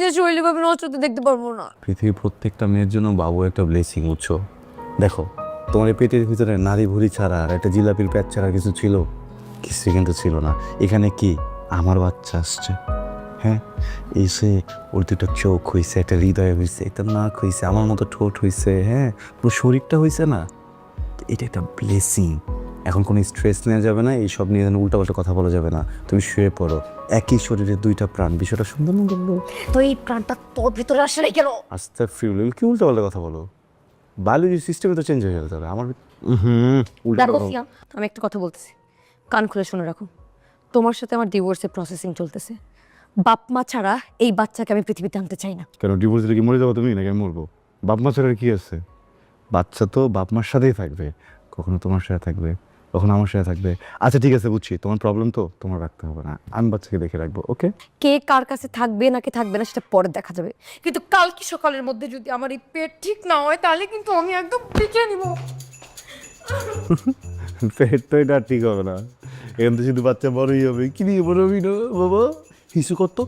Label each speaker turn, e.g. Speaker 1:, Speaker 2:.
Speaker 1: নিজের শরীরভাবে নষ্ট হতে দেখতে পারবো না।
Speaker 2: পৃথিবীর প্রত্যেকটা মেয়ের জন্য বাবু একটা ব্লেসিং, বুঝছো? দেখো, তোমার এই পেটের ভিতরে নারী ভুড়ি ছাড়া আর একটা জিলাপির প্যাচ ছাড়া কিছু ছিল? কিছু কিন্তু ছিল না। এখানে কি আমার বাচ্চা আসছে, হ্যাঁ, এসে ওর দুটো চোখ হয়েছে, একটা হৃদয় হয়েছে, একটা নাক হয়েছে, আমার মতো ঠোঁট হয়েছে, হ্যাঁ, পুরো শরীরটা হয়েছে না। এটা একটা ব্লেসিং। এখন কোনো স্ট্রেস নেওয়া যাবে না, এইসব নিয়ে যেন উল্টাপাল্টা কথা বলা যাবে না। তুমি শুয়ে পড়ো, একই শরীরে দুইটা প্রাণ, বিষয়টা সুন্দর না বললো?
Speaker 1: তো এই প্রাণটা তোর ভিতরে আসলে কেন?
Speaker 2: আস্তে ফিউল কি উল্টাপাল্টা কথা বলো? বায়োলজি সিস্টেমে তো চেঞ্জ হয়ে যেতে হবে আমার। উল্টা
Speaker 1: দেখো
Speaker 2: কথা।
Speaker 1: সিয়াম, আমি একটা কথা বলতেছি, কান খুলে শুনে রাখো। তোমার সাথে আমার ডিভোর্সের প্রসেসিং চলতেছে। বাপ মা ছাড়া এই বাচ্চাকে আমি পৃথিবীতে আনতে চাই না।
Speaker 2: কেন ডিভোর্স দিলে কি মরে যাবো তুমি, নাকি আমি মরবো? বাপ মা ছাড়া আর কি আছে? বাচ্চা তো বাপ মার সাথেই থাকবে, কখনো তোমার সাথে থাকবে, কখনো আমার সাথে থাকবে। আচ্ছা ঠিক আছে, বুঝছি তোমার প্রবলেম, তো তোমার রাখতে হবে না, আমি বাচ্চাকে দেখে রাখবো, ওকে?
Speaker 1: কে কার কাছে থাকবে নাকি থাকবে না সেটা পরে দেখা যাবে, কিন্তু কালকে সকালের মধ্যে যদি আমার এই পেট ঠিক না হয় তাহলে কিন্তু আমি একদম পিকে নিব।
Speaker 2: পেট তো এটা আর ঠিক হবে না, এখান থেকে শুধু বাচ্চা বড়ই হবে। কি নিয়ে বড় হবি না বাবা? হিসু করতো